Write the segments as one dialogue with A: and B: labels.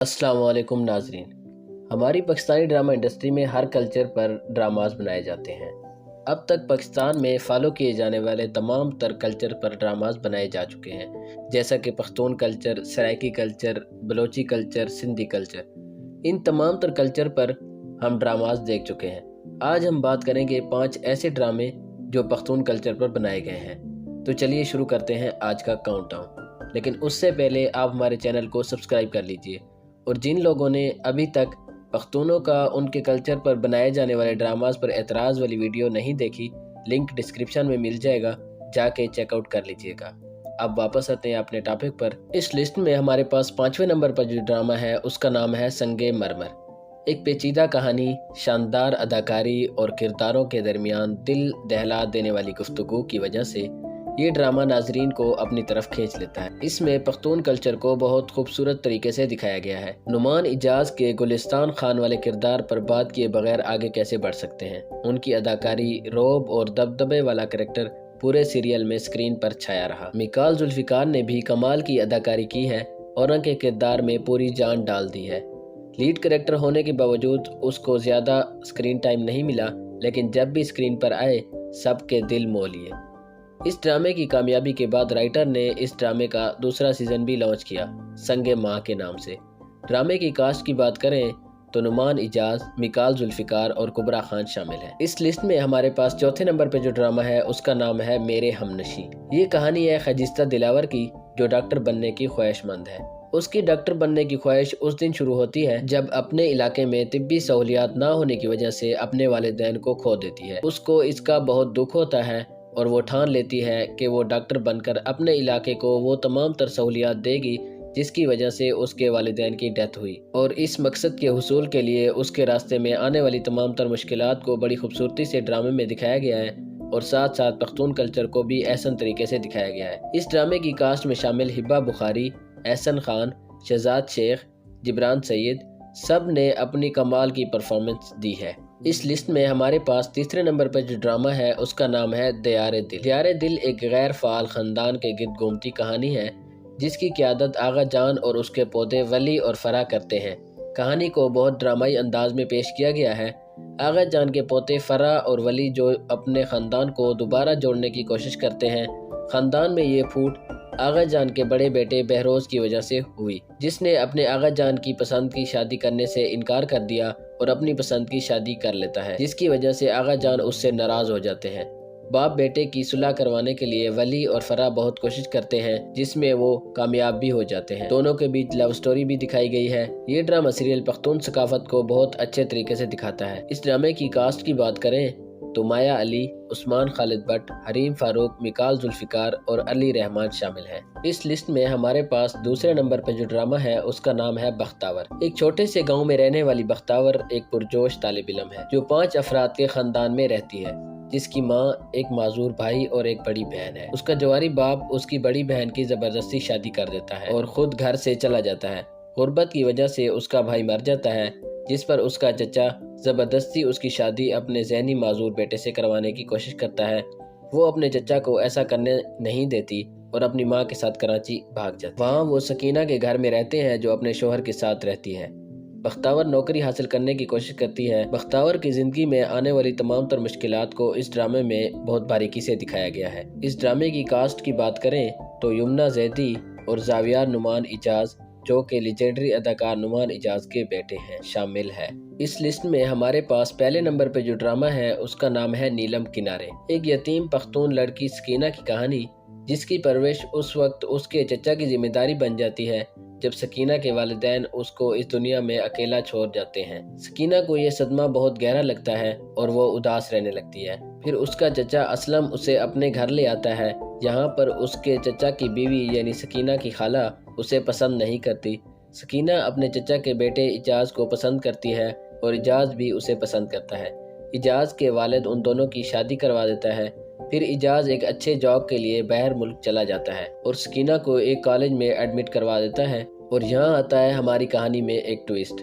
A: अस्सलाम वालेकुम नाजरीन। हमारी पाकिस्तानी ड्रामा इंडस्ट्री में हर कल्चर पर ड्रामास बनाए जाते हैं। अब तक पाकिस्तान में फॉलो किए जाने वाले तमाम तर कल्चर पर ड्रामास बनाए जा चुके हैं, जैसा कि Pakhtun culture, Saraiki culture, Balochi culture, Sindhi culture. इन तमाम तर कल्चर पर हम ड्रामास देख चुके हैं। आज हम बात करेंगे 5 ऐसे ड्रामे जो पख्तून कल्चर पर बनाए गए हैं। तो चलिए शुरू करते हैं आज का काउंटडाउन। लेकिन उससे पहले आप हमारे चैनल को सब्सक्राइब कर लीजिए, और जिन लोगों ने अभी तक पख्तूनों का उनके कल्चर पर बनाए जाने वाले ड्रामास पर एतराज़ वाली वीडियो नहीं देखी, लिंक डिस्क्रिप्शन में मिल जाएगा, जाके चेकआउट कर लीजिएगा। अब वापस आते हैं अपने टॉपिक पर। इस लिस्ट में हमारे पास 5वें नंबर पर जो ड्रामा है उसका नाम है संगे मरमर। एक पेचीदा कहानी, शानदार अदाकारी और किरदारों के दरमियान दिल दहला देने वाली गुफ्तगू की वजह से ये ड्रामा नाजरीन को अपनी तरफ खींच लेता है। इसमें पख्तून कल्चर को बहुत खूबसूरत तरीके से दिखाया गया है। नुमान इजाज के गुलिस्तान खान वाले किरदार पर बात किए बगैर आगे कैसे बढ़ सकते हैं। उनकी अदाकारी, रौब और दबदबे वाला कैरेक्टर पूरे सीरियल में स्क्रीन पर छाया रहा। मिकाल जुल्फिकार ने भी कमाल की अदाकारी की है और उनके किरदार में पूरी जान डाल दी है। लीड कैरेक्टर होने के बावजूद उसको ज़्यादा स्क्रीन टाइम नहीं मिला, लेकिन जब भी स्क्रीन पर आए सबके दिल मोह लिए। इस ड्रामे की कामयाबी के बाद राइटर ने इस ड्रामे का दूसरा सीज़न भी लॉन्च किया, संगे माँ के नाम से। ड्रामे की कास्ट की बात करें तो नुमान इजाज, मिकाल जुल्फिकार और कुबरा खान शामिल है। इस लिस्ट में हमारे पास चौथे नंबर पर जो ड्रामा है उसका नाम है मेरे हमनशी। ये कहानी है खजिस्ता दिलावर की, जो डॉक्टर बनने की ख्वाहिशमंद है। उसकी डॉक्टर बनने की ख्वाहिश उस दिन शुरू होती है जब अपने इलाके में तिब्बी सहूलियात ना होने की वजह से अपने वालिदैन को खो देती है। उसको इसका बहुत दुख होता है और वो ठान लेती है कि वो डॉक्टर बनकर अपने इलाके को वो तमाम तर सहूलियात देगी जिसकी वजह से उसके वालिदैन की डेथ हुई। और इस मकसद के हुसूल के लिए उसके रास्ते में आने वाली तमाम तर मुश्किलात को बड़ी खूबसूरती से ड्रामे में दिखाया गया है, और साथ साथ पख्तून कल्चर को भी एहसन तरीके से दिखाया गया है। इस ड्रामे की कास्ट में शामिल हिब्बा बुखारी, एहसन खान, शहजाद शेख, जिब्रान सैयद, सब ने अपनी कमाल की परफॉर्मेंस दी है। इस लिस्ट में हमारे पास तीसरे नंबर पर जो ड्रामा है उसका नाम है दियारे दिल। दियारे दिल एक गैर फाल खानदान के गिर्द घूमती कहानी है जिसकी क़यादत आगा जान और उसके पोते वली और फराह करते हैं। कहानी को बहुत ड्रामाई अंदाज में पेश किया गया है। आगा जान के पोते फराह और वली जो अपने ख़ानदान को दोबारा जोड़ने की कोशिश करते हैं। ख़ानदान में ये फूट आगा जान के बड़े बेटे बहरोज की वजह से हुई, जिसने अपने आगा जान की पसंद की शादी करने से इनकार कर दिया और अपनी पसंद की शादी कर लेता है, जिसकी वजह से आगा जान उससे नाराज हो जाते हैं। बाप बेटे की सुलह करवाने के लिए वली और फराह बहुत कोशिश करते हैं, जिसमें वो कामयाब भी हो जाते हैं। दोनों के बीच लव स्टोरी भी दिखाई गई है। ये ड्रामा सीरियल पख्तून सकाफत को बहुत अच्छे तरीके से दिखाता है। इस ड्रामे की कास्ट की बात करें तो माया अली, उस्मान खालिद भट्ट, हरीम फारूक, मिकाल जुल्फिकार और अली रहमान शामिल हैं। इस लिस्ट में हमारे पास दूसरे नंबर पर जो ड्रामा है उसका नाम है बख्तावर। एक छोटे से गांव में रहने वाली बख्तावर एक पुरजोश तालिब इल्म है जो 5 अफराद के खानदान में रहती है, जिसकी माँ, एक माजूर भाई और एक बड़ी बहन है। उसका जवारी बाप उसकी बड़ी बहन की जबरदस्ती शादी कर देता है और खुद घर से चला जाता है। गुर्बत की वजह से उसका भाई मर जाता है, जिस पर उसका चचा ज़बरदस्ती उसकी शादी अपने ज़हनी माजूर बेटे से करवाने की कोशिश करता है। वो अपने चचा को ऐसा करने नहीं देती और अपनी माँ के साथ कराची भाग जाती। वहाँ वो सकीना के घर में रहते हैं जो अपने शोहर के साथ रहती है। बख्तावर नौकरी हासिल करने की कोशिश करती है। बख्तावर की ज़िंदगी में आने वाली तमाम तर मुश्किलात को इस ड्रामे में बहुत बारीकी से दिखाया गया है। इस ड्रामे की कास्ट की बात करें तो यमुना जैदी और जावियार नुमान इजाज़, जो कि लेजेंडरी अदाकार नुमान इजाज के बेटे हैं, शामिल है। इस लिस्ट में हमारे पास पहले नंबर पर जो ड्रामा है उसका नाम है नीलम किनारे। एक यतीम पख्तून लड़की सकीना की कहानी, जिसकी परवरिश उस वक्त उसके चचा की जिम्मेदारी बन जाती है जब सकीना के वालिदैन उसको इस दुनिया में अकेला छोड़ जाते हैं। सकीना को यह सदमा बहुत गहरा लगता है और वो उदास रहने लगती है। फिर उसका चचा असलम उसे अपने घर ले आता है। यहाँ पर उसके चचा की बीवी यानी सकीना की खाला उसे पसंद नहीं करती। सकीना अपने चचा के बेटे इजाज को पसंद करती है और इजाज भी उसे पसंद करता है। इजाज के वालिद उन दोनों की शादी करवा देता है। फिर इजाज एक अच्छे जॉब के लिए बाहर मुल्क चला जाता है और सकीना को एक कॉलेज में एडमिट करवा देता है। और यहाँ आता है हमारी कहानी में एक ट्विस्ट।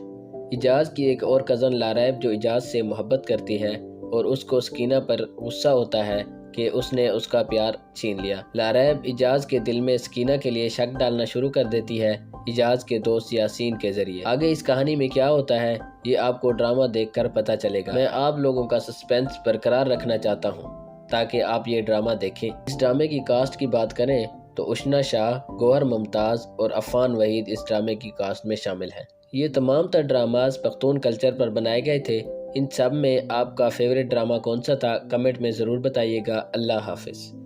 A: इजाज की एक और कज़न लारैब जो इजाज से मोहब्बत करती है और उसको सकीना पर गुस्सा होता है कि उसने उसका प्यार छीन लिया। लारैब इजाज के दिल में सकीना के लिए शक डालना शुरू कर देती है اجاز کے دوست یاسین کے ذریعے۔ آگے اس کہانی میں کیا ہوتا ہے یہ آپ کو ڈرامہ دیکھ کر پتہ چلے گا۔ میں آپ لوگوں کا سسپینس برقرار رکھنا چاہتا ہوں تاکہ آپ یہ ڈرامہ دیکھیں۔ اس ڈرامے کی کاسٹ کی بات کریں تو اشنا شاہ، گوہر ممتاز اور عفان وحید اس ڈرامے کی کاسٹ میں شامل ہیں۔ یہ تمام تر ڈراماز پختون کلچر پر بنائے گئے تھے۔ ان سب میں آپ کا فیوریٹ ڈرامہ کون سا تھا کمنٹ میں ضرور بتائیے گا۔ اللہ حافظ۔